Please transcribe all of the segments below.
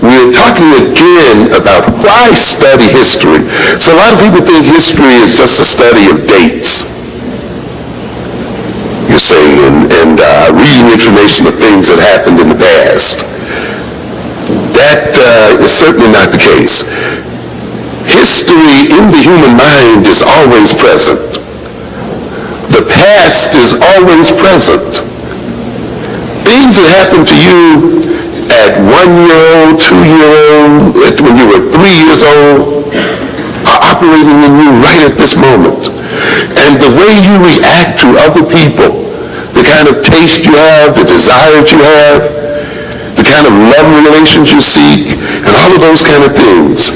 we're talking again about why study history. So a lot of people think history is just a study of dates, you say, and reading information of things that happened in the past. That is certainly not the case. History in the human mind is always present. The past is always present. Things that happen to you at 1 year old, 2 year old, when you were 3 years old, are operating in you right at this moment. And the way you react to other people, the kind of taste you have, the desires you have, the kind of love relations you seek, and all of those kind of things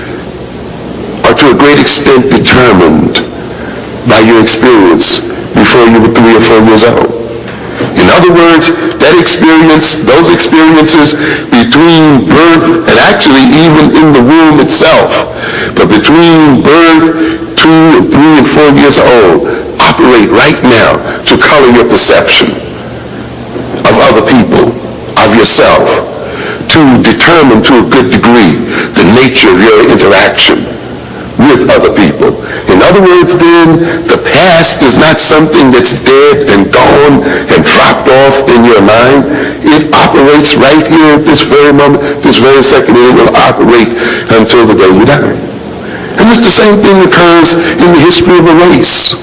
are to a great extent determined by your experience before you were 3 or 4 years old. In other words, that experience, those experiences between birth and actually even in the womb itself, but between birth, 2 and 3 and 4 years old, operate right now to color your perception of other people, of yourself, to determine to a good degree the nature of your interaction with other people. In other words, then, the past is not something that's dead and gone and dropped off in your mind. It operates right here at this very moment, this very second, and it will operate until the day you die. And it's the same thing occurs in the history of a race.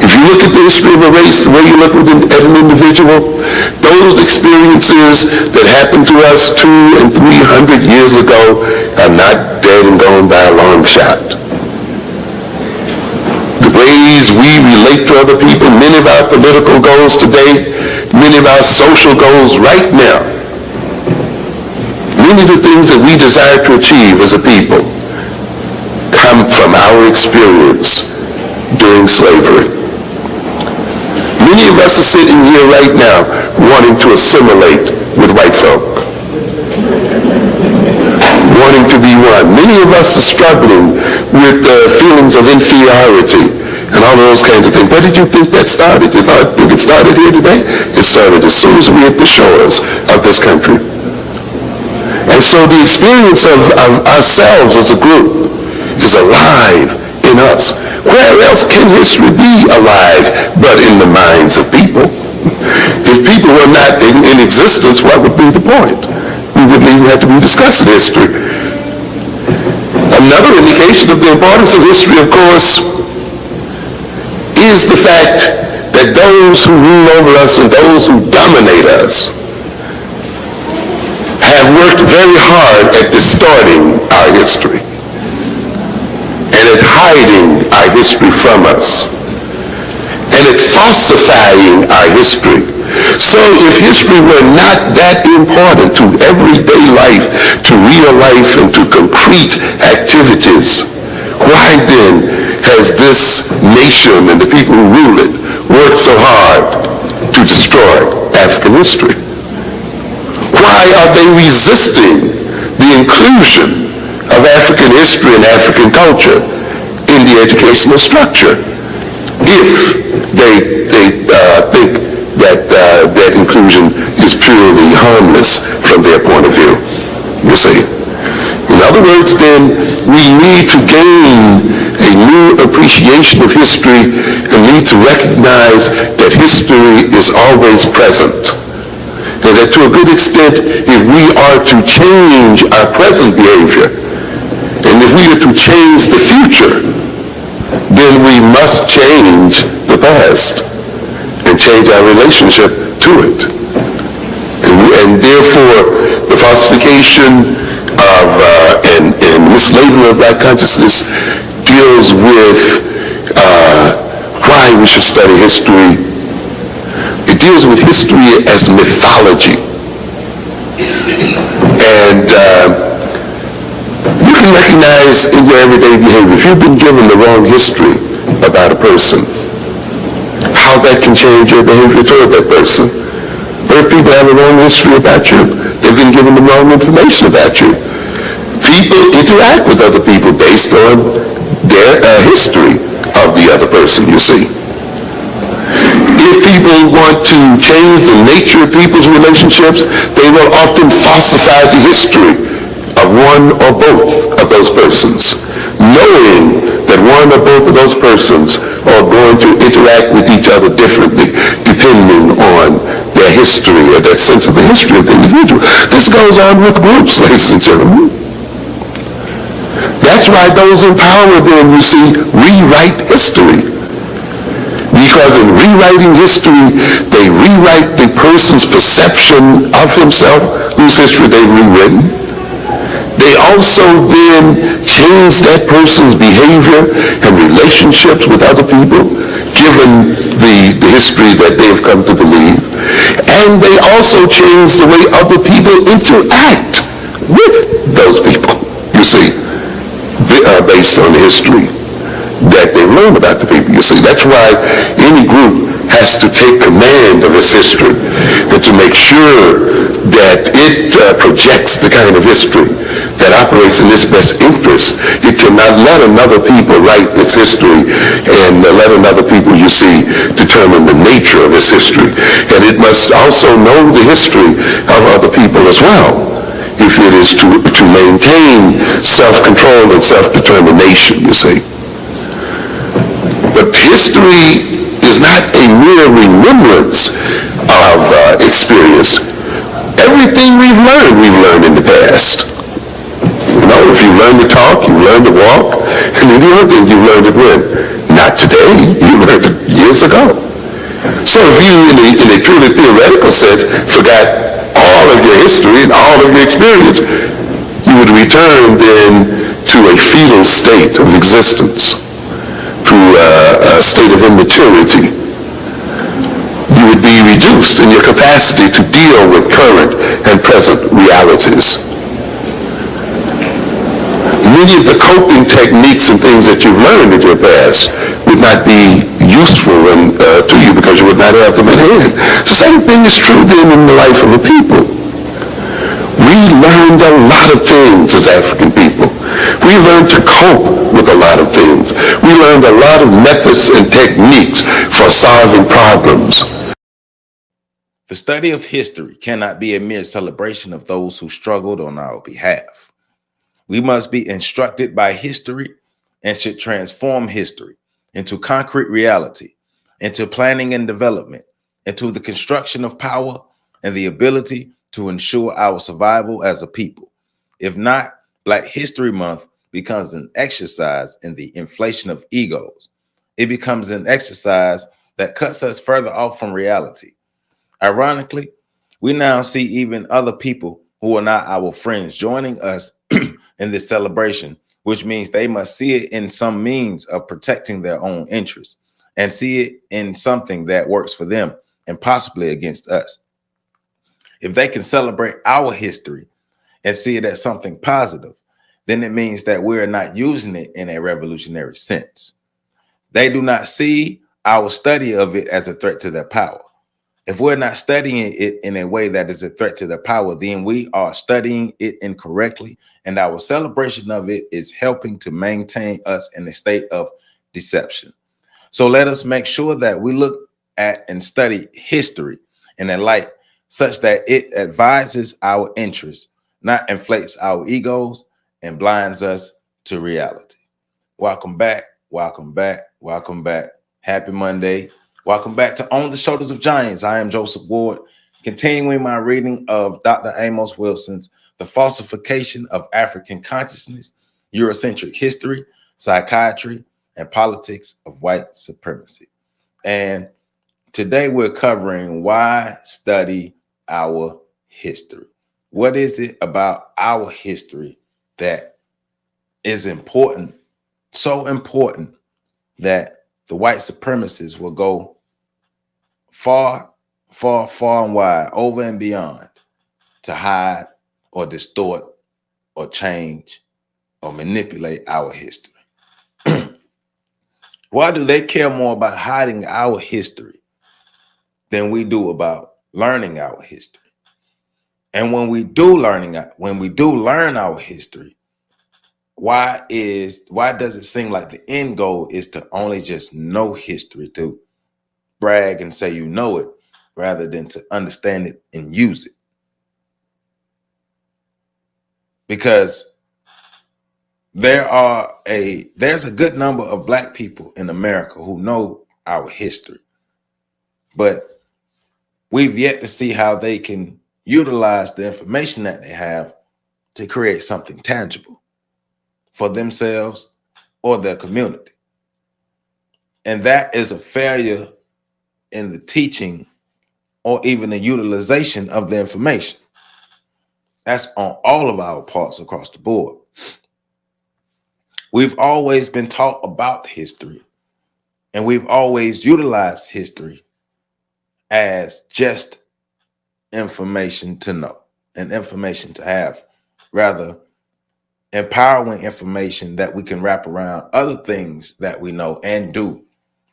If you look at the history of a race, the way you look at an individual, those experiences that happened to us 200 and 300 years ago are not dead and gone by a long shot. The ways we relate to other people, many of our political goals today, many of our social goals right now, many of the things that we desire to achieve as a people come from our experience during slavery. Many of us are sitting here right now wanting to assimilate with white folk, wanting to be one. Many of us are struggling with feelings of inferiority and all of those kinds of things. Where did you think that started? You think it started here today? It started as soon as we hit the shores of this country. And so the experience of ourselves as a group is alive in us. Where else can history be alive but in the minds of people? If people were not in existence, what would be the point? We wouldn't even have to be discussing history. Another indication of the importance of history, of course, is the fact that those who rule over us and those who dominate us have worked very hard at distorting our history and at hiding our history from us and at falsifying our history. So if history were not that important to everyday life, to real life, and to concrete activities, why then has this nation and the people who rule it worked so hard to destroy African history? Why are they resisting the inclusion of African history and African culture in the educational structure if they think that inclusion is purely harmless from their point of view, you see? In other words, then, we need to gain a new appreciation of history and need to recognize that history is always present. And that to a good extent, if we are to change our present behavior, and if we are to change the future, then we must change the past and change our relationship to it. And therefore, the falsification of and mislabeling of black consciousness deals with why we should study history. It deals with history as mythology. And you can recognize in your everyday behavior, if you've been given the wrong history about a person, how that can change your behavior toward that person. Or if people have a wrong history about you, they've been given the wrong information about you. People interact with other people based on their history of the other person, you see. If people want to change the nature of people's relationships, they will often falsify the history of one or both of those persons, knowing that one or both of those persons are going to interact with each other differently depending on their history or that sense of the history of the individual. This goes on with groups, ladies and gentlemen. That's why those in power then, you see, rewrite history. Because in rewriting history, they rewrite the person's perception of himself, whose history they've rewritten. They also then change that person's behavior and relationships with other people, given the history that they've come to believe. And they also change the way other people interact with those people, you see, based on the history that they learn about the people. You see, that's why any group has to take command of its history and to make sure that it projects the kind of history that operates in its best interest. It cannot let another people write its history and let another people, you see, determine the nature of its history. And it must also know the history of other people as well, if it is to maintain self-control and self-determination, you see. But history is not a mere remembrance of experience. Everything we've learned in the past. You know, if you learn to talk, you learn to walk, and any other thing you learned it when? Not today, you learned it years ago. So if you, in a purely theoretical sense, forgot all of your history and all of your experience, you would return then to a fetal state of existence, to a state of immaturity. You would be reduced in your capacity to deal with current and present realities. Many of the coping techniques and things that you've learned in your past would not be useful to you because you would not have them at hand. The same thing is true then in the life of a people. We learned a lot of things as African people. We learned to cope with a lot of things. We learned a lot of methods and techniques for solving problems. The study of history cannot be a mere celebration of those who struggled on our behalf. We must be instructed by history and should transform history into concrete reality, into planning and development, into the construction of power and the ability to ensure our survival as a people. If not, Black History Month becomes an exercise in the inflation of egos. It becomes an exercise that cuts us further off from reality. Ironically, we now see even other people who are not our friends joining us in this celebration, which means they must see it in some means of protecting their own interests and see it in something that works for them and possibly against us. If they can celebrate our history and see it as something positive, then it means that we're not using it in a revolutionary sense. They do not see our study of it as a threat to their power. If we're not studying it in a way that is a threat to their power, then we are studying it incorrectly, and our celebration of it is helping to maintain us in a state of deception. So let us make sure that we look at and study history in a light such that it advises our interests, not inflates our egos and blinds us to reality. Welcome back, welcome back, welcome back. Happy Monday. Welcome back to On the Shoulders of Giants. I am Joseph Ward, continuing my reading of Dr. Amos Wilson's The Falsification of African Consciousness, Eurocentric History, Psychiatry, and Politics of White Supremacy. And today we're covering why study our history. What is it about our history that is important, so important that the white supremacists will go far, far, far and wide, over and beyond, to hide or distort or change or manipulate our history? Why do they care more about hiding our history than we do about learning our history? And when we do learn our history, why does it seem like the end goal is to only just know history, to brag and say you know it, rather than to understand it and use it. Because there's a good number of Black people in America who know our history, but we've yet to see how they can utilize the information that they have to create something tangible for themselves or their community. And that is a failure in the teaching or even the utilization of the information. That's on all of our parts across the board. We've always been taught about history, and we've always utilized history as just information to know and information to have, rather empowering information that we can wrap around other things that we know and do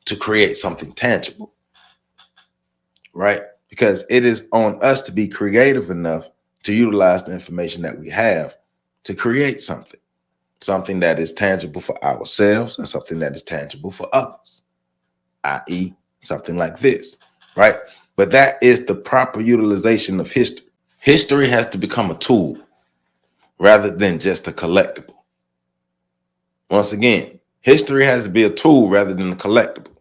to create something tangible, right? Because it is on us to be creative enough to utilize the information that we have to create something that is tangible for ourselves and something that is tangible for others, i.e. something like this, right? But that is the proper utilization of history. History has to become a tool rather than just a collectible. Once again, history has to be a tool rather than a collectible.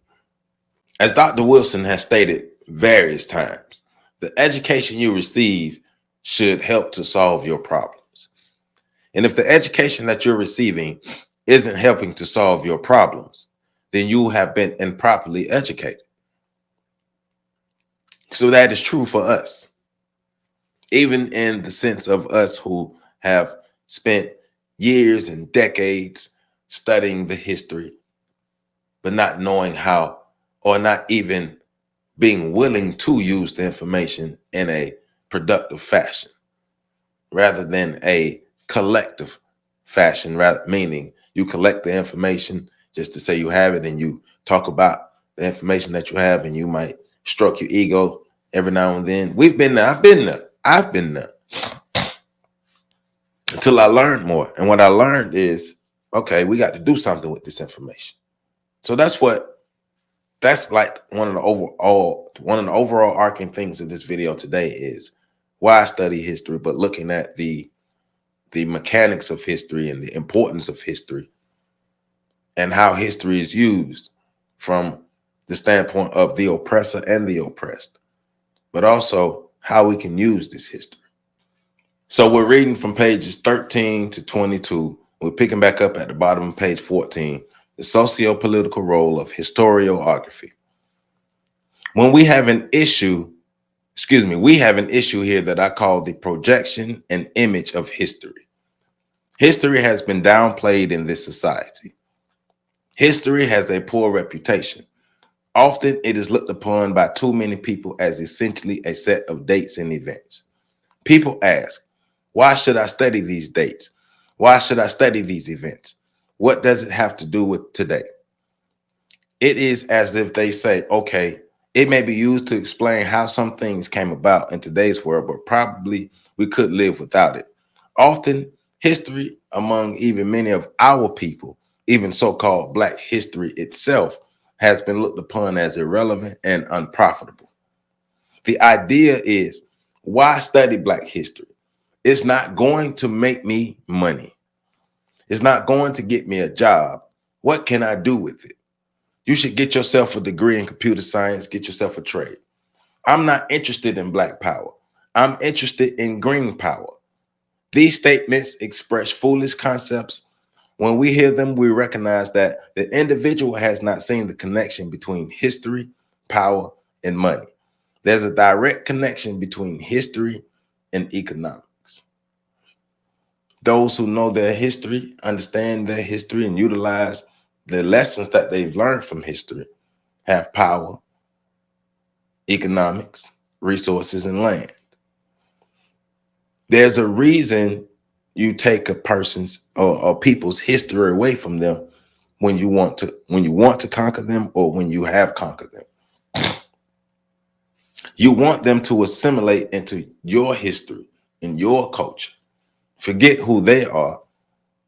As Dr. Wilson has stated various times, the education you receive should help to solve your problems. And if the education that you're receiving isn't helping to solve your problems, then you have been improperly educated. So that is true for us, even in the sense of us who have spent years and decades studying the history, but not knowing how, or not even being willing to use the information in a productive fashion, rather than a collective fashion, rather meaning you collect the information just to say you have it, and you talk about the information that you have, and you might stroke your ego every now and then. We've been there. I've been there until I learned more. And what I learned is, okay, we got to do something with this information. So that's like one of the overall arcing things of this video today is why I study history, but looking at the mechanics of history and the importance of history and how history is used from the standpoint of the oppressor and the oppressed, but also how we can use this history. So we're reading from pages 13 to 22. We're picking back up at the bottom of page 14, the socio-political role of historiography. When we have an issue, we have an issue here that I call the projection and image of history. History has been downplayed in this society. History has a poor reputation. Often it is looked upon by too many people as essentially a set of dates and events. People ask, why should I study these dates? Why should I study these events? What does it have to do with today? It is as if they say, okay, it may be used to explain how some things came about in today's world, but probably we could live without it. Often, history among even many of our people, even so-called Black history itself, has been looked upon as irrelevant and unprofitable. The idea is, why study Black history? It's not going to make me money. It's not going to get me a job. What can I do with it? You should get yourself a degree in computer science, get yourself a trade. I'm not interested in Black power. I'm interested in green power. These statements express foolish concepts. When we hear them, we recognize that the individual has not seen the connection between history, power, and money. There's a direct connection between history and economics. Those who know their history, understand their history, and utilize the lessons that they've learned from history have power, economics, resources, and land. There's a reason you take a person's or people's history away from them when you want to conquer them, or when you have conquered them. You want them to assimilate into your history and your culture. Forget who they are,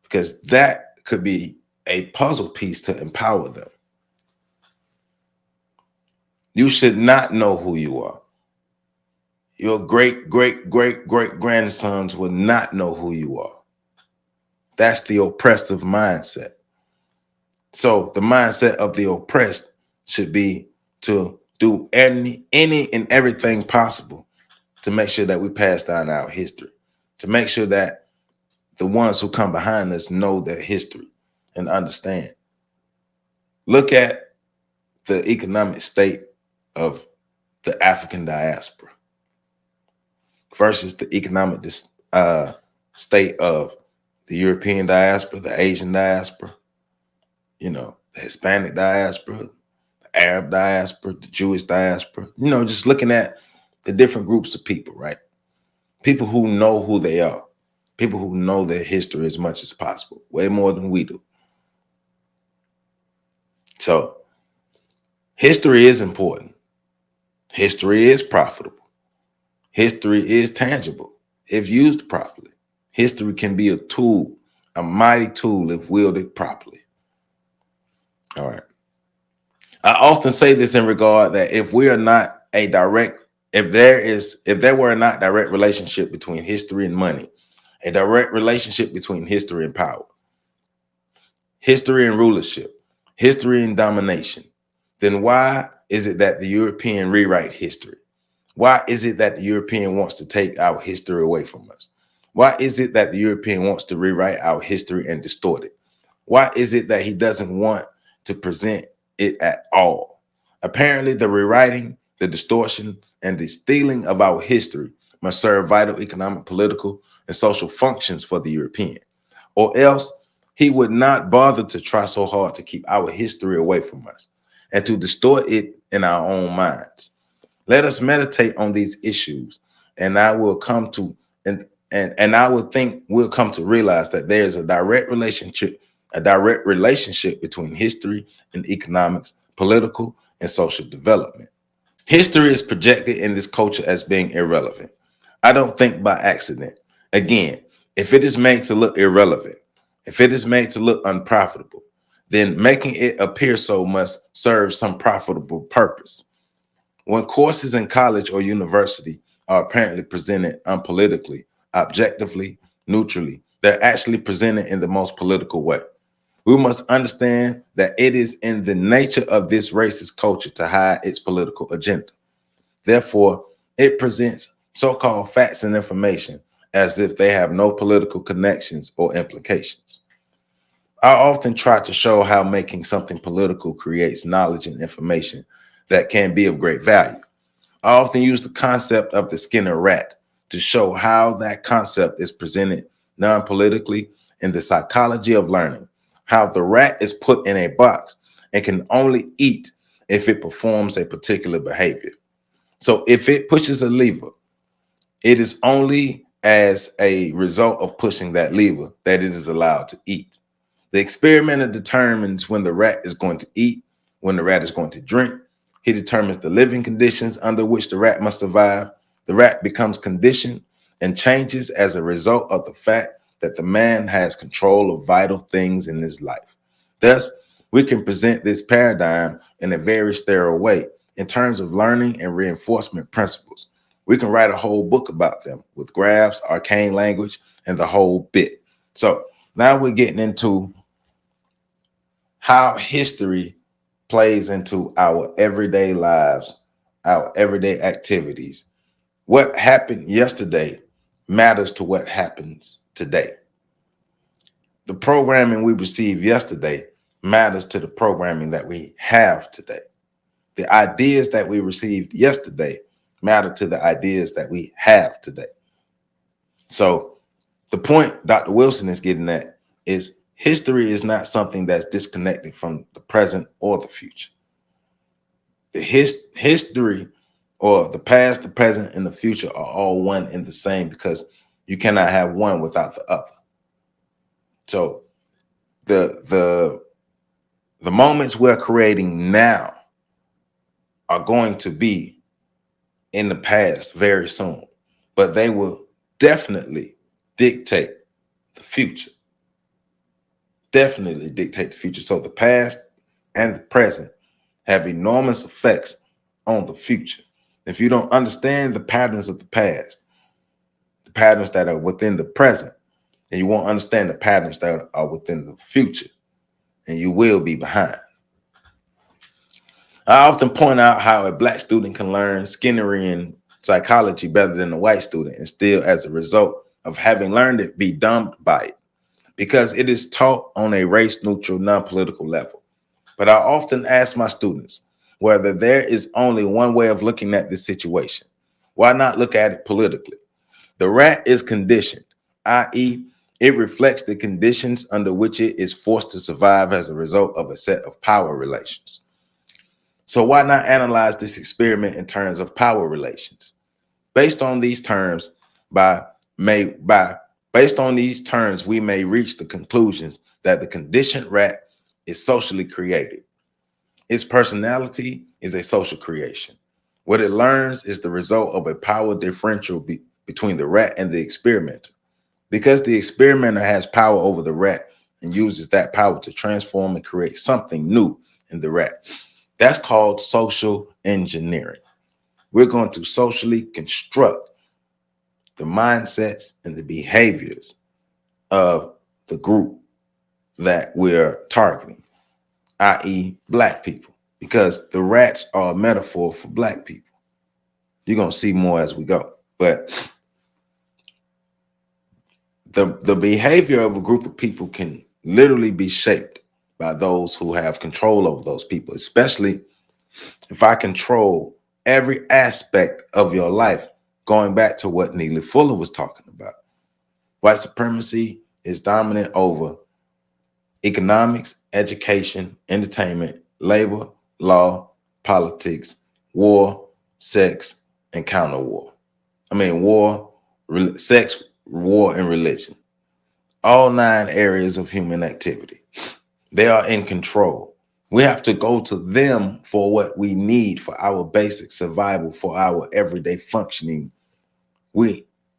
because that could be a puzzle piece to empower them. You should not know who you are. Your great, great, great, great grandsons will not know who you are. That's the oppressive mindset. So the mindset of the oppressed should be to do any and everything possible to make sure that we pass down our history, to make sure that the ones who come behind us know their history and understand. Look at the economic state of the African diaspora versus the economic state of the European diaspora, the Asian diaspora, the Hispanic diaspora, the Arab diaspora, the Jewish diaspora, just looking at the different groups of people, right? People who know who they are, people who know their history as much as possible, way more than we do. So history is important. History is profitable. History is tangible if used properly. History can be a tool, a mighty tool if wielded properly. All right. I often say this in regard that if there were not direct relationship between history and money, a direct relationship between history and power, history and rulership, history and domination, then why is it that the European rewrite history? Why is it that the European wants to take our history away from us? Why is it that the European wants to rewrite our history and distort it? Why is it that he doesn't want to present it at all? Apparently, the rewriting, the distortion, and the stealing of our history must serve vital economic, political, and social functions for the European, or else he would not bother to try so hard to keep our history away from us and to distort it in our own minds. Let us meditate on these issues, and I will come to and I would think we'll come to realize that there's a direct relationship between history and economics, political, and social development. History is projected in this culture as being irrelevant. I don't think by accident. Again, if it is made to look irrelevant, if it is made to look unprofitable, then making it appear so must serve some profitable purpose. When courses in college or university are apparently presented unpolitically, objectively, neutrally, they're actually presented in the most political way. We must understand that it is in the nature of this racist culture to hide its political agenda. Therefore, it presents so-called facts and information as if they have no political connections or implications. I often try to show how making something political creates knowledge and information that can be of great value. I often use the concept of the Skinner rat to show how that concept is presented non-politically in the psychology of learning, how the rat is put in a box and can only eat if it performs a particular behavior. So if it pushes a lever, it is only as a result of pushing that lever that it is allowed to eat. The experimenter determines when the rat is going to eat, when the rat is going to drink. He determines the living conditions under which the rat must survive. The rat becomes conditioned and changes as a result of the fact that the man has control of vital things in his life. Thus, we can present this paradigm in a very sterile way in terms of learning and reinforcement principles. We can write a whole book about them with graphs, arcane language, and the whole bit. So now we're getting into how history plays into our everyday lives, our everyday activities. What happened yesterday matters to what happens today. The programming we received yesterday matters to the programming that we have today. The ideas that we received yesterday matter to the ideas that we have today. So the point Dr. Wilson is getting at is history is not something that's disconnected from the present or the future. The history or the past, the present, and the future are all one and the same because you cannot have one without the other. So the moments we're creating now are going to be in the past very soon, but they will definitely dictate the future. Definitely dictate the future. So the past and the present have enormous effects on the future. If you don't understand the patterns of the past, the patterns that are within the present, and you won't understand the patterns that are within the future, and you will be behind. I often point out how a Black student can learn Skinnerian psychology better than a white student, and still, as a result of having learned it, be dumbed by it, because it is taught on a race-neutral, non-political level. But I often ask my students whether there is only one way of looking at this situation. Why not look at it politically? The rat is conditioned, i.e., it reflects the conditions under which it is forced to survive as a result of a set of power relations. So why not analyze this experiment in terms of power relations? Based on these terms, based on these terms, we may reach the conclusions that the conditioned rat is socially created. Its personality is a social creation. What it learns is the result of a power differential between the rat and the experimenter. Because the experimenter has power over the rat and uses that power to transform and create something new in the rat. That's called social engineering. We're going to socially construct the mindsets and the behaviors of the group that we're targeting, i.e., Black people, because the rats are a metaphor for Black people. You're going to see more as we go. But the behavior of a group of people can literally be shaped by those who have control over those people, especially if I control every aspect of your life, going back to what Neely Fuller was talking about. White supremacy is dominant over economics, education, entertainment, labor, law, politics, war, sex, and counter war. Sex, war, and religion. All 9 areas of human activity. They are in control. We have to go to them for what we need for our basic survival, for our everyday functioning.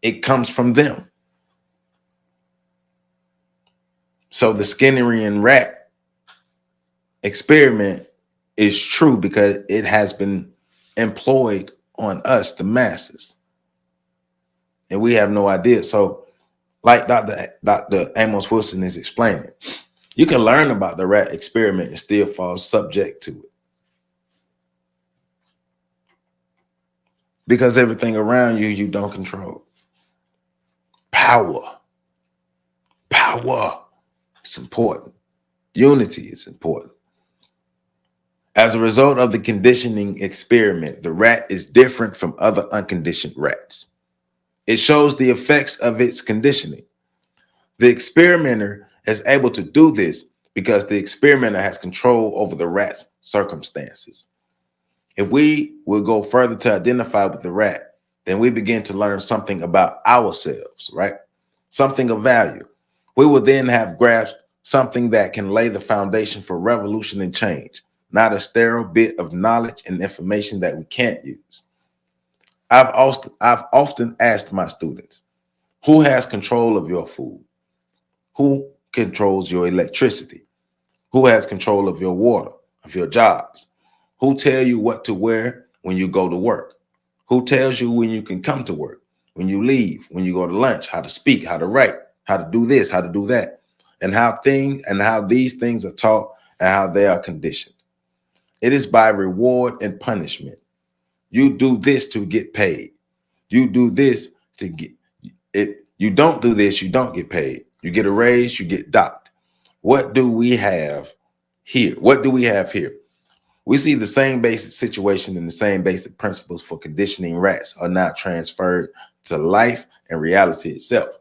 It comes from them. So the Skinnerian rat experiment is true because it has been employed on us, the masses. And we have no idea. So like Dr. Amos Wilson is explaining, you can learn about the rat experiment and still fall subject to it. Because everything around you, you don't control. Power. It's important. Unity is important. As a result of the conditioning experiment, the rat is different from other unconditioned rats. It shows the effects of its conditioning. The experimenter is able to do this because the experimenter has control over the rat's circumstances. If we will go further to identify with the rat, then we begin to learn something about ourselves, right? Something of value. We will then have grasped something that can lay the foundation for revolution and change, not a sterile bit of knowledge and information that we can't use. I've often asked my students, who has control of your food? Who controls your electricity? Who has control of your water, of your jobs? Who tell you what to wear when you go to work? Who tells you when you can come to work, when you leave, when you go to lunch, how to speak, how to write, how to do this, how to do that, and how these things are taught and how they are conditioned? It is by reward and punishment. You do this to get paid. You do this to get it. You don't do this, you don't get paid. You get a raise, you get docked. What do we have here? We see the same basic situation and the same basic principles for conditioning rats are not transferred to life and reality itself.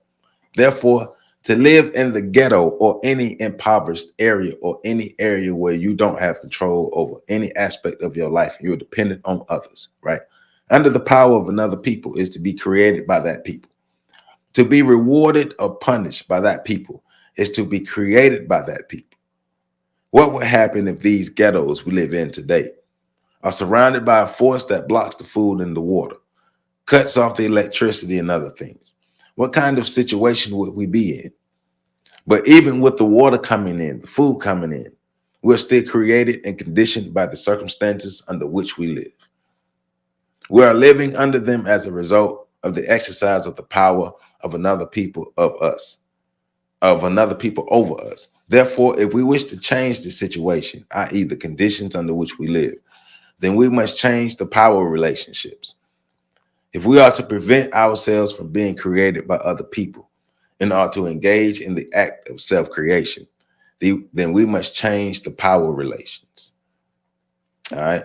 Therefore, to live in the ghetto or any impoverished area or any area where you don't have control over any aspect of your life, you're dependent on others, right? Under the power of another people is to be created by that people. To be rewarded or punished by that people is to be created by that people. What would happen if these ghettos we live in today are surrounded by a force that blocks the food and the water, cuts off the electricity and other things? What kind of situation would we be in? But even with the water coming in, the food coming in, we're still created and conditioned by the circumstances under which we live. We are living under them as a result of the exercise of the power of another people over us. Therefore, if we wish to change the situation, i.e. the conditions under which we live, then we must change the power relationships. If we are to prevent ourselves from being created by other people and are to engage in the act of self-creation, then we must change the power relations. All right.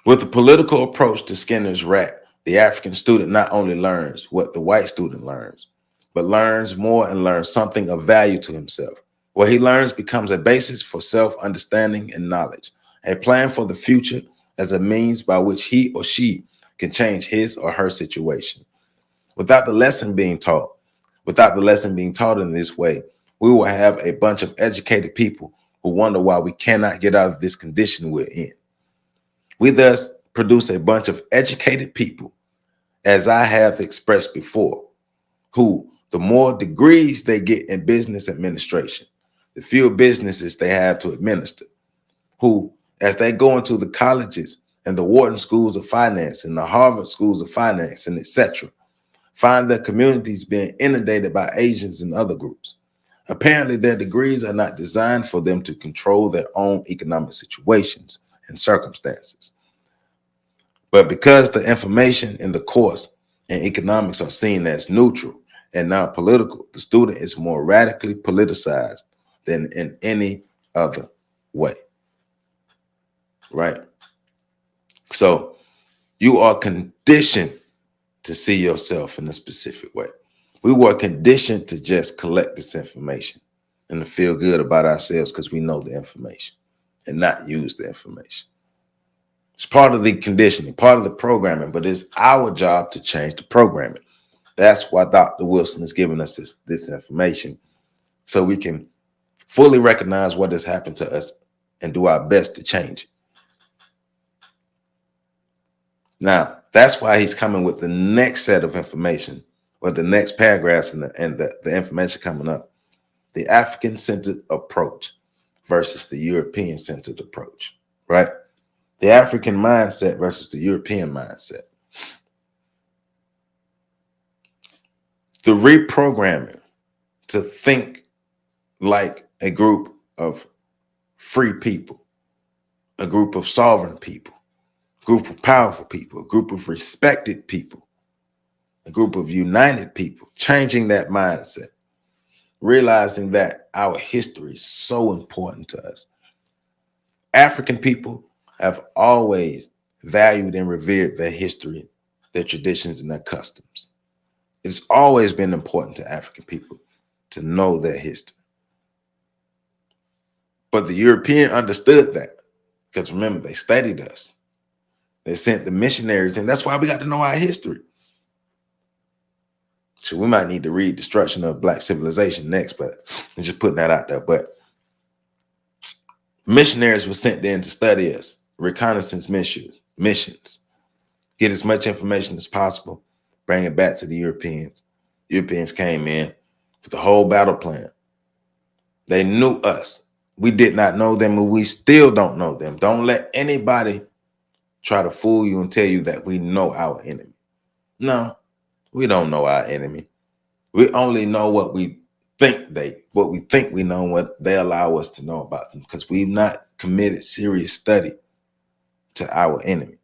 With the political approach to Skinner's rat, the African student not only learns what the white student learns, but learns more and learns something of value to himself. What he learns becomes a basis for self-understanding and knowledge, a plan for the future as a means by which he or she can change his or her situation. Without the lesson being taught in this way, we will have a bunch of educated people who wonder why we cannot get out of this condition we're in. We thus produce a bunch of educated people, as I have expressed before, who the more degrees they get in business administration, the fewer businesses they have to administer, who, as they go into the colleges and the Wharton schools of finance and the Harvard schools of finance and etc., find their communities being inundated by Asians and other groups. Apparently, their degrees are not designed for them to control their own economic situations and circumstances. But because the information in the course and economics are seen as neutral and non-political, the student is more radically politicized than in any other way. Right? So you are conditioned to see yourself in a specific way. We were conditioned to just collect this information and to feel good about ourselves because we know the information and not use the information. It's part of the conditioning, part of the programming, but it's our job to change the programming. That's why Dr. Wilson is giving us this information so we can fully recognize what has happened to us and do our best to change it. Now, that's why he's coming with the next set of information, or the next paragraphs and the information coming up. The African-centered approach versus the European-centered approach, right? The African mindset versus the European mindset. The reprogramming to think like a group of free people, a group of sovereign people, a group of powerful people, a group of respected people, a group of united people, changing that mindset, realizing that our history is so important to us. African people have always valued and revered their history, their traditions, and their customs. It's always been important to African people to know their history. But the European understood that because remember, they studied us. They sent the missionaries, and that's why we got to know our history. So we might need to read Destruction of Black Civilization next, but I'm just putting that out there. But missionaries were sent in to study us, reconnaissance missions, get as much information as possible, bring it back to the Europeans. Europeans came in with the whole battle plan. They knew us. We did not know them, and we still don't know them. Don't let anybody try to fool you and tell you that we know our enemy. No, we don't know our enemy. We only know what we think we know, what they allow us to know about them, because we've not committed serious study to our enemy.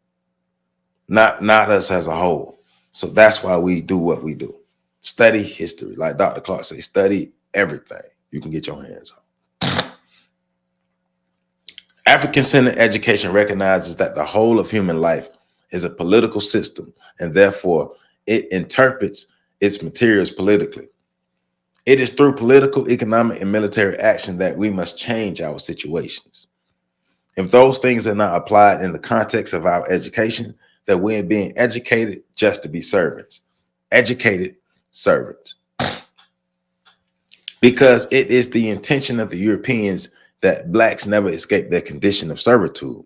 Not us as a whole. So that's why we do what we do. Study history. Like Dr. Clark says, study everything you can get your hands on. African-centered education recognizes that the whole of human life is a political system, and therefore it interprets its materials politically. It is through political, economic, and military action that we must change our situations. If those things are not applied in the context of our education, then we're being educated just to be servants. Educated servants. Because it is the intention of the Europeans that blacks never escape their condition of servitude.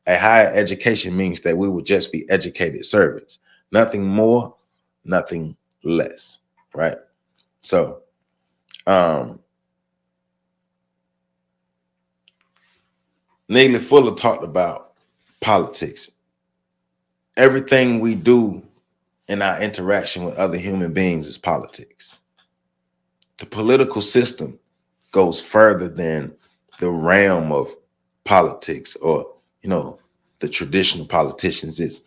A higher education means that we will just be educated servants. Nothing more, nothing less, right? So, Neely Fuller talked about politics. Everything we do in our interaction with other human beings is politics. The political system goes further than the realm of politics or, the traditional politicians. It's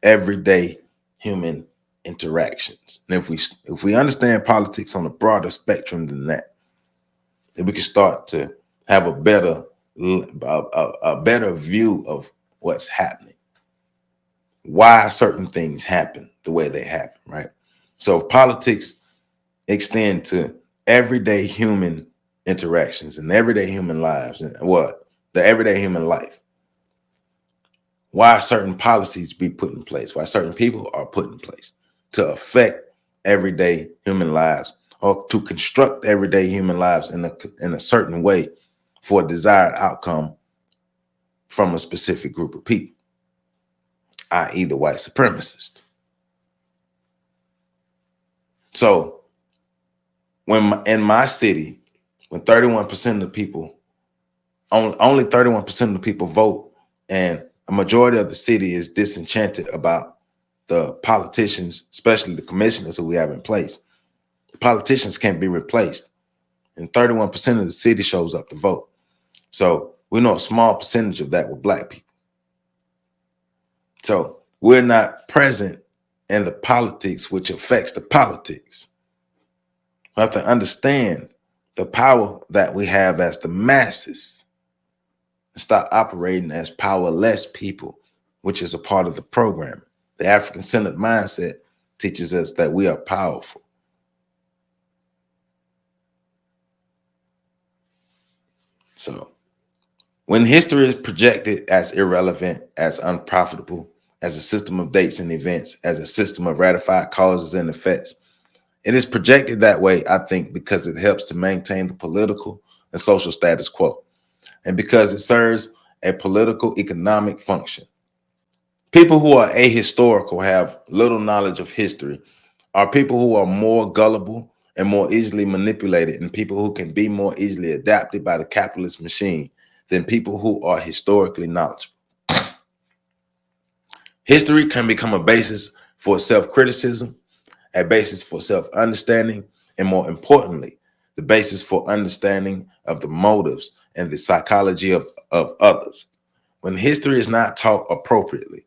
everyday human interactions. And if we understand politics on a broader spectrum than that, then we can start to have a better view of what's happening, why certain things happen the way they happen, right? So if politics extend to everyday human interactions and everyday human lives and the everyday human life, why certain policies be put in place, why certain people are put in place to affect everyday human lives or to construct everyday human lives in a certain way for a desired outcome from a specific group of people, i.e. the white supremacist. So in my city, when 31% of the people, only 31% of the people vote, and a majority of the city is disenchanted about the politicians, especially the commissioners who we have in place. The politicians can't be replaced. And 31% of the city shows up to vote. So we know a small percentage of that were Black people. So we're not present in the politics, which affects the politics. We have to understand the power that we have as the masses and start operating as powerless people, which is a part of the program. The African-centered mindset teaches us that we are powerful. So when history is projected as irrelevant, as unprofitable, as a system of dates and events, as a system of ratified causes and effects, it is projected that way, I think, because it helps to maintain the political and social status quo, and because it serves a political economic function. People who are ahistorical have little knowledge of history are people who are more gullible and more easily manipulated, and people who can be more easily adapted by the capitalist machine than people who are historically knowledgeable. History can become a basis for self-criticism, a basis for self-understanding, and more importantly, the basis for understanding of the motives and the psychology of others. When history is not taught appropriately,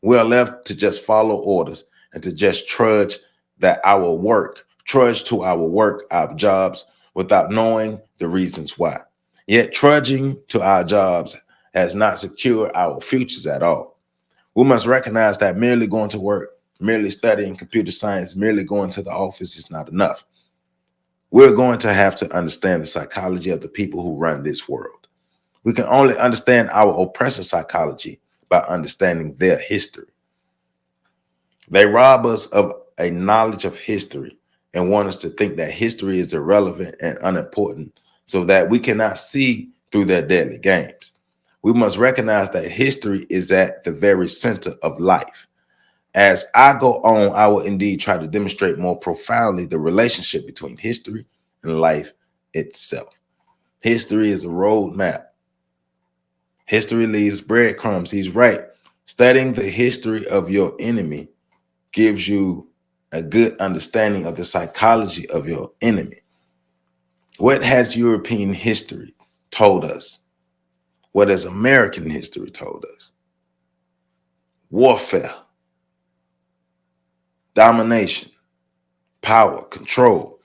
we are left to just follow orders and to just trudge to our work, our jobs, without knowing the reasons why. Yet trudging to our jobs has not secured our futures at all. We must recognize that merely going to work, merely studying computer science, merely going to the office is not enough. We're going to have to understand the psychology of the people who run this world. We can only understand our oppressor psychology by understanding their history. They rob us of a knowledge of history and want us to think that history is irrelevant and unimportant so that we cannot see through their deadly games. We must recognize that history is at the very center of life. As I go on, I will indeed try to demonstrate more profoundly the relationship between history and life itself. History is a roadmap. History leaves breadcrumbs. He's right. Studying the history of your enemy gives you a good understanding of the psychology of your enemy. What has European history told us? What has American history told us? Warfare, domination, power, control.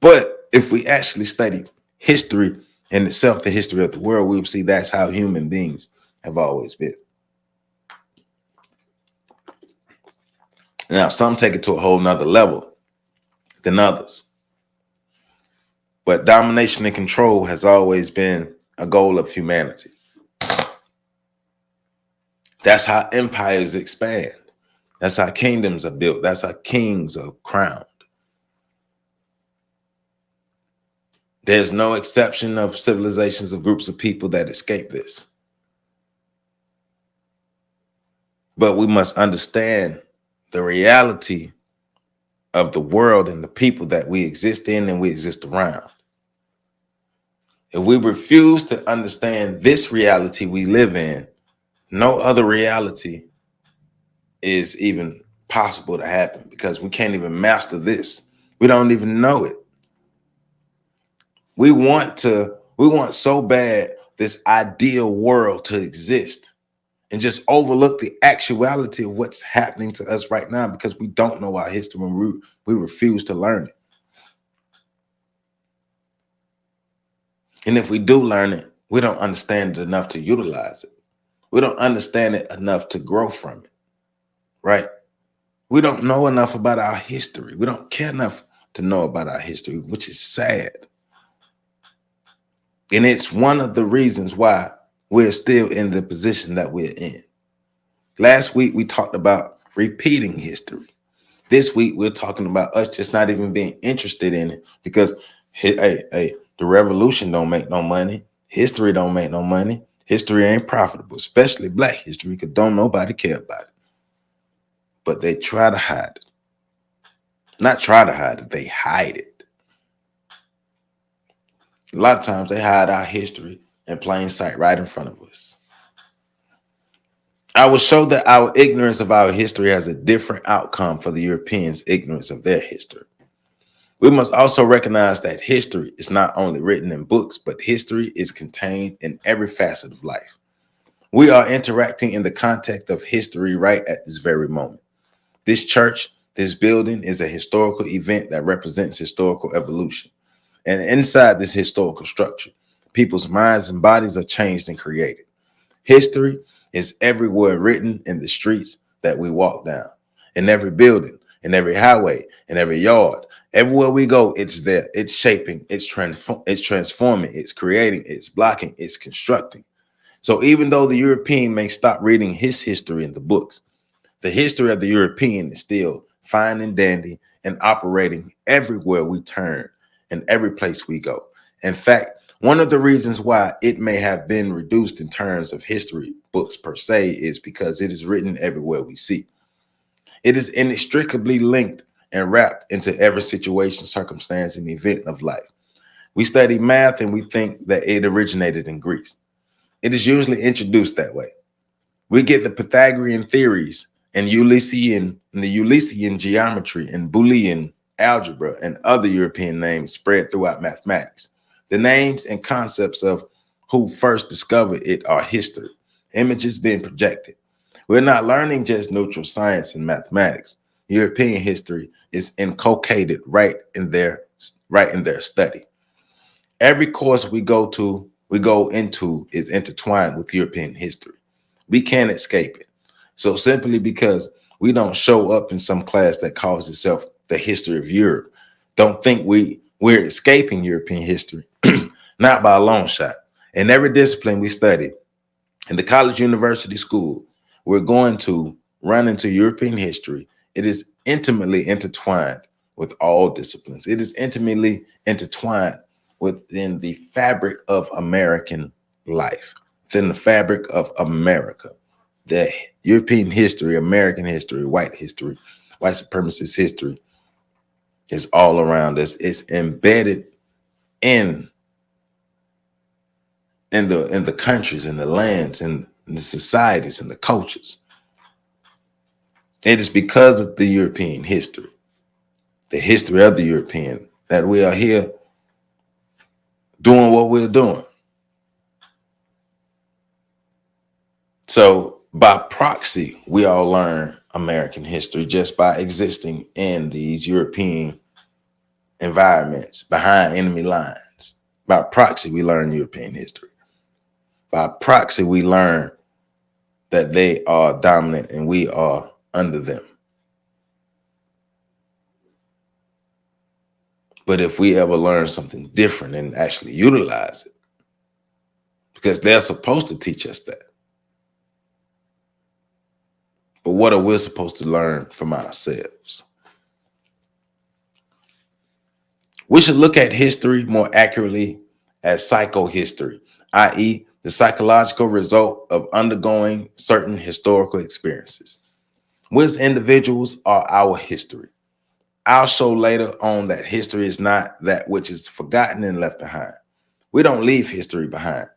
But if we actually study history in itself, the history of the world, we will see that's how human beings have always been. Now, some take it to a whole nother level than others. But domination and control has always been a goal of humanity. That's how empires expand. That's how kingdoms are built. That's how kings are crowned. There's no exception of civilizations of groups of people that escape this. But we must understand the reality of the world and the people that we exist in and we exist around. If we refuse to understand this reality we live in, No other reality is even possible to happen because we can't even master this. We don't even know it. We want so bad this ideal world to exist and just overlook the actuality of what's happening to us right now because we don't know our history and we refuse to learn it. And if we do learn it, we don't understand it enough to utilize it. We don't understand it enough to grow from it, right? We don't know enough about our history. We don't care enough to know about our history, which is sad. And it's one of the reasons why we're still in the position that we're in. Last week, we talked about repeating history. This week, we're talking about us just not even being interested in it because, hey, the revolution don't make no money. History don't make no money. History ain't profitable, especially Black history, because don't nobody care about it. But they try to hide it. Not try to hide it, they hide it. A lot of times they hide our history in plain sight right in front of us. I will show that our ignorance of our history has a different outcome for the Europeans' ignorance of their history. We must also recognize that history is not only written in books, but history is contained in every facet of life. We are interacting in the context of history right at this very moment. This church, this building is a historical event that represents historical evolution. And inside this historical structure, people's minds and bodies are changed and created. History is everywhere written in the streets that we walk down, in every building, in every highway, in every yard. Everywhere we go, it's there. It's shaping, it's transforming, it's creating, it's blocking, it's constructing. So even though the European may stop reading his history in the books, the history of the European is still fine and dandy and operating everywhere we turn and every place we go. In fact, one of the reasons why it may have been reduced in terms of history books per se is because it is written everywhere we see. It is inextricably linked and wrapped into every situation, circumstance, and event of life. We study math and we think that it originated in Greece. It is usually introduced that way. We get the Pythagorean theories and the Ulyssian geometry and Boolean algebra and other European names spread throughout mathematics. The names and concepts of who first discovered it are history, images being projected. We're not learning just neutral science and mathematics. European history is inculcated right in their study. Every course we go into is intertwined with European history. We can't escape it. So simply because we don't show up in some class that calls itself the history of Europe, don't think we're escaping European history, not by a long shot. In every discipline we study, in the college, university, school, we're going to run into European history. It is intimately intertwined with all disciplines. It is intimately intertwined within the fabric of American life, within the fabric of America. The European history, American history, white supremacist history is all around us. It's embedded in the countries and the lands and the societies and the cultures. It is because of the European history, the history of the European, that we are here doing what we're doing. So by proxy, we all learn American history just by existing in these European environments behind enemy lines. By proxy, we learn European history. By proxy, we learn that they are dominant and we are under them. But if we ever learn something different and actually utilize it, because they're supposed to teach us that. But what are we supposed to learn from ourselves? We should look at history more accurately as psychohistory, i.e., the psychological result of undergoing certain historical experiences. We as individuals are our history. I'll show later on that history is not that which is forgotten and left behind. We don't leave history behind.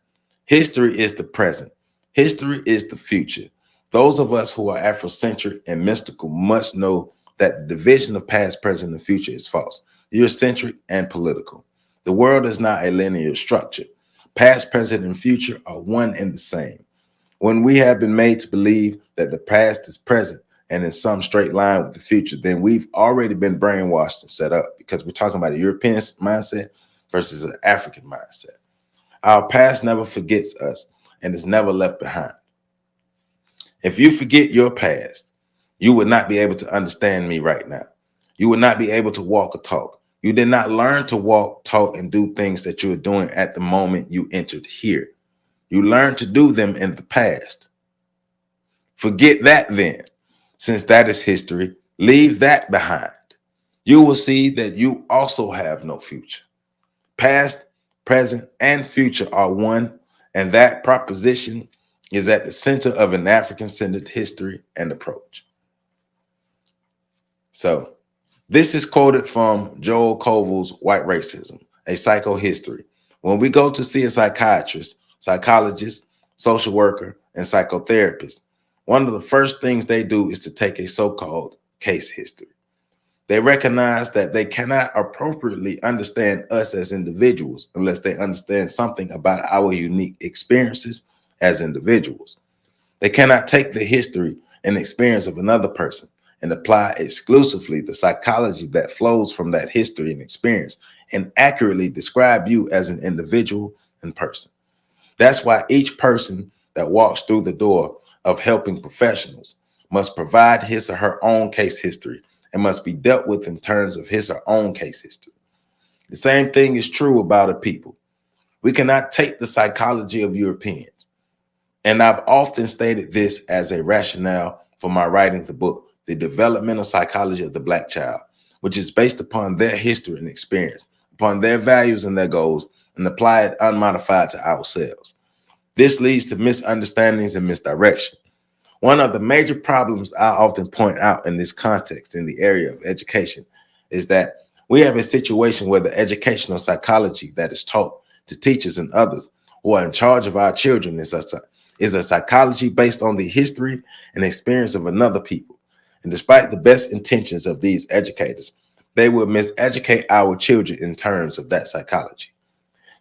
History is the present. History is the future. Those of us who are Afrocentric and mystical must know that the division of past, present, and future is false. Eurocentric and political. The world is not a linear structure. Past, present, and future are one and the same. When we have been made to believe that the past is present and in some straight line with the future, then we've already been brainwashed and set up, because we're talking about a European mindset versus an African mindset. Our past never forgets us and is never left behind. If you forget your past, you would not be able to understand me right now. You would not be able to walk or talk. You did not learn to walk, talk, and do things that you were doing at the moment you entered here. You learned to do them in the past. Forget that then, since that is history. Leave that behind. You will see that you also have no future. Past, present, and future are one, and that proposition is at the center of an African-centered history and approach. So this is quoted from Joel Koval's White Racism, a Psychohistory. When we go to see a psychiatrist, psychologist, social worker, and psychotherapist, one of the first things they do is to take a so-called case history. They recognize that they cannot appropriately understand us as individuals unless they understand something about our unique experiences as individuals. They cannot take the history and experience of another person and apply exclusively the psychology that flows from that history and experience and accurately describe you as an individual and person. That's why each person that walks through the door of helping professionals must provide his or her own case history and must be dealt with in terms of his or her own case history. The same thing is true about a people. We cannot take the psychology of Europeans. And I've often stated this as a rationale for my writing the book, The Developmental Psychology of the Black Child, which is based upon their history and experience, upon their values and their goals, and apply it unmodified to ourselves. This leads to misunderstandings and misdirection. One of the major problems I often point out in this context in the area of education is that we have a situation where the educational psychology that is taught to teachers and others who are in charge of our children is a psychology based on the history and experience of another people. And despite the best intentions of these educators, they will miseducate our children in terms of that psychology.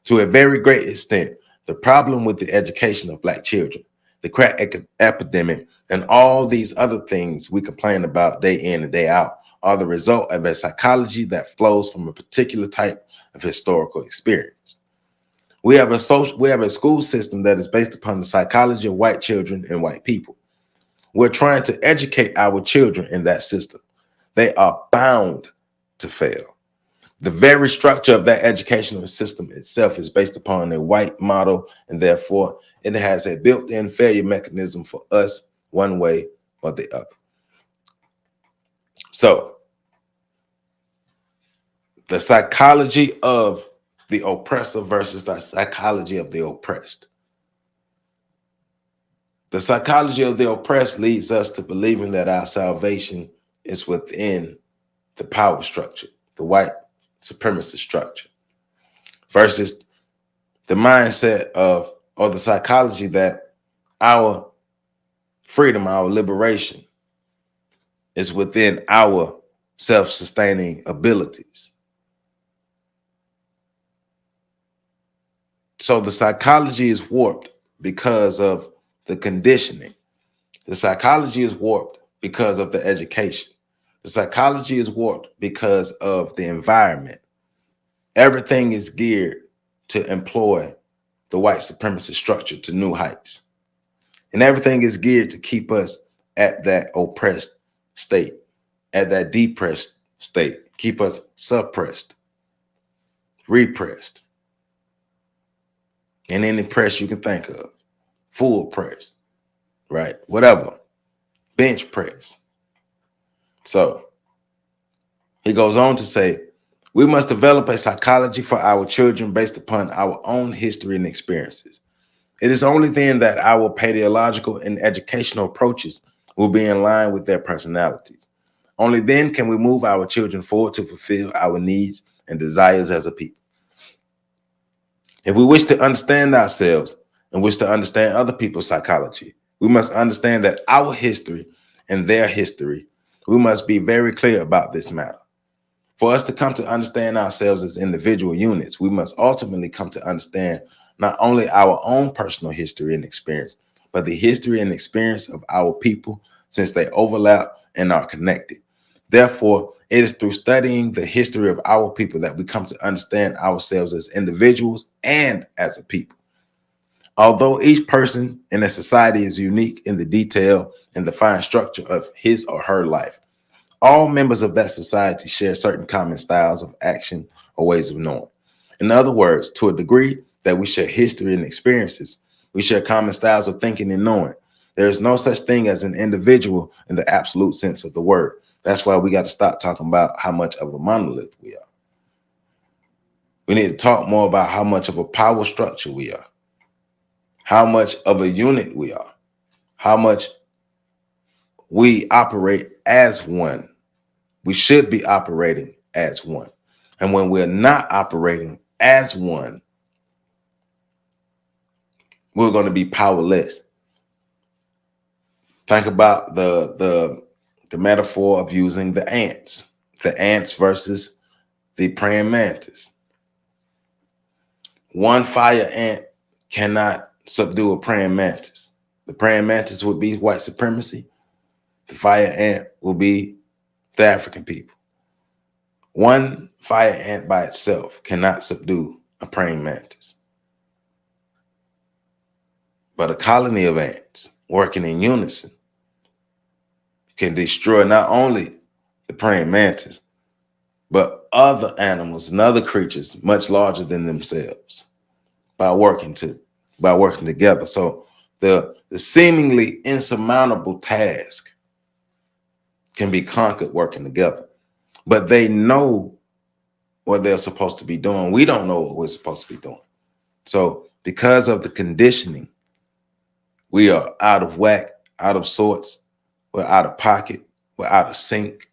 To a very great extent, the problem with the education of Black children, the crack epidemic, and all these other things we complain about day in and day out are the result of a psychology that flows from a particular type of historical experience. We have a school system that is based upon the psychology of white children and white people. We're trying to educate our children in that system. They are bound to fail. The very structure of that educational system itself is based upon a white model, and therefore it has a built-in failure mechanism for us one way or the other. So the psychology of the oppressor versus the psychology of the oppressed. The psychology of the oppressed leads us to believing that our salvation is within the power structure, the white supremacist structure, versus the mindset of, or the psychology that our freedom, our liberation is within our self-sustaining abilities. So the psychology is warped because of the conditioning. The psychology is warped because of the education. The psychology is warped because of the environment. Everything is geared to employ the white supremacist structure to new heights. And everything is geared to keep us at that oppressed state, at that depressed state, keep us suppressed, repressed, and any press you can think of, full press, right? Whatever, bench press. So he goes on to say, we must develop a psychology for our children based upon our own history and experiences. It is only then that our pedagogical and educational approaches will be in line with their personalities. Only then can we move our children forward to fulfill our needs and desires as a people. If we wish to understand ourselves in which to understand other people's psychology. We must understand that our history and their history, we must be very clear about this matter. For us to come to understand ourselves as individual units, we must ultimately come to understand not only our own personal history and experience, but the history and experience of our people, since they overlap and are connected. Therefore, it is through studying the history of our people that we come to understand ourselves as individuals and as a people. Although each person in a society is unique in the detail and the fine structure of his or her life, all members of that society share certain common styles of action or ways of knowing. In other words, to a degree that we share history and experiences, we share common styles of thinking and knowing. There is no such thing as an individual in the absolute sense of the word. That's why we got to stop talking about how much of a monolith we are. We need to talk more about how much of a power structure we are, how much of a unit we are, how much we operate as one. We should be operating as one. And when we're not operating as one, we're going to be powerless. Think about the metaphor of using the ants versus the praying mantis. One fire ant cannot subdue a praying mantis. The praying mantis would be white supremacy. The fire ant will be the African people. One fire ant by itself cannot subdue a praying mantis. But a colony of ants working in unison can destroy not only the praying mantis, but other animals and other creatures much larger than themselves by working together. So the seemingly insurmountable task can be conquered working together. But they know what they're supposed to be doing. We don't know what we're supposed to be doing. So because of the conditioning, we are out of whack, out of sorts, we're out of pocket, we're out of sync,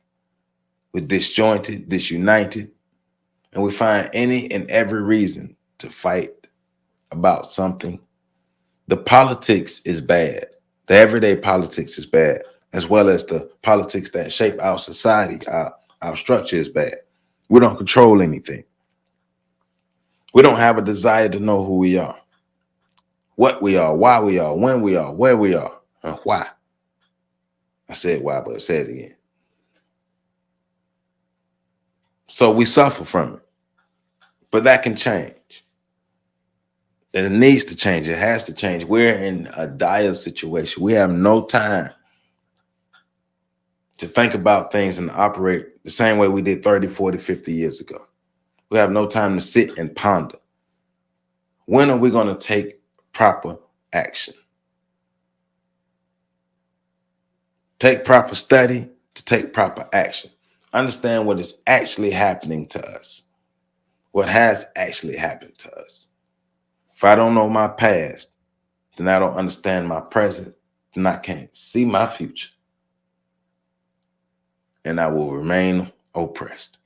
we're disjointed, disunited, and we find any and every reason to fight about something. The politics is bad. The everyday politics is bad, as well as the politics that shape our society, our structure is bad. We don't control anything. We don't have a desire to know who we are, what we are, why we are, when we are, where we are, and why. I said why, but I said it again. So we suffer from it, but that can change. And it needs to change. It has to change. We're in a dire situation. We have no time to think about things and operate the same way we did 30, 40, 50 years ago. We have no time to sit and ponder. When are we going to take proper action? Take proper study to take proper action. Understand what is actually happening to us. What has actually happened to us. If I don't know my past, then I don't understand my present, then I can't see my future. And I will remain oppressed.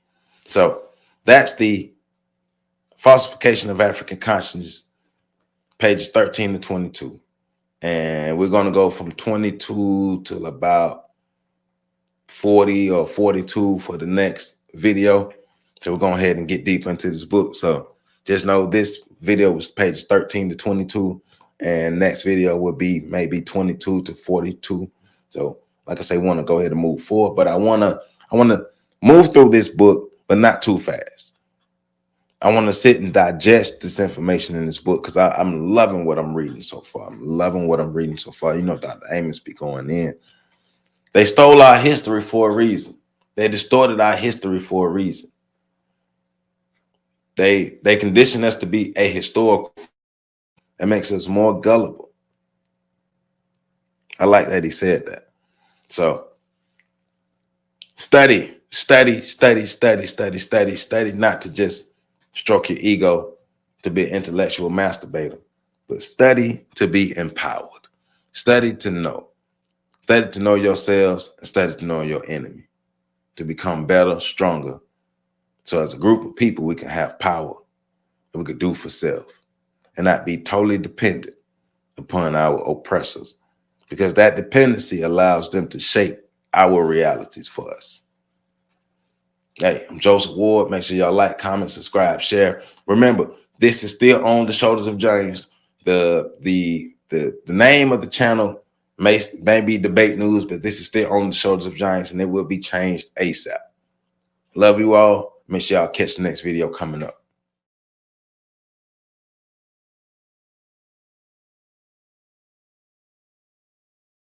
So that's the Falsification of African Consciousness, pages 13 to 22. And we're going to go from 22 till about 40 or 42 for the next video. So we're going ahead and get deep into this book. So just know this video was pages 13 to 22. And next video will be maybe 22 to 42. So like I say, want to go ahead and move forward. But I want to move through this book, but not too fast. I want to sit and digest this information in this book because I'm loving what I'm reading so far. I'm loving what I'm reading so far. You know, Dr. Amos be going in. They stole our history for a reason. They distorted our history for a reason. They conditioned us to be ahistorical. That makes us more gullible. I like that he said that. So study, not to just stroke your ego to be an intellectual masturbator, but study to be empowered. Study to know. Study to know yourselves and study to know your enemy, to become better, stronger. So as a group of people, we can have power that we could do for self and not be totally dependent upon our oppressors, because that dependency allows them to shape our realities for us. Hey, I'm Joseph Ward. Make sure y'all like, comment, subscribe, share. Remember, this is still on the shoulders of James. The name of the channel may be Debate News, but this is still on the shoulders of giants, and it will be changed ASAP. Love you all. Make sure y'all catch the next video coming up.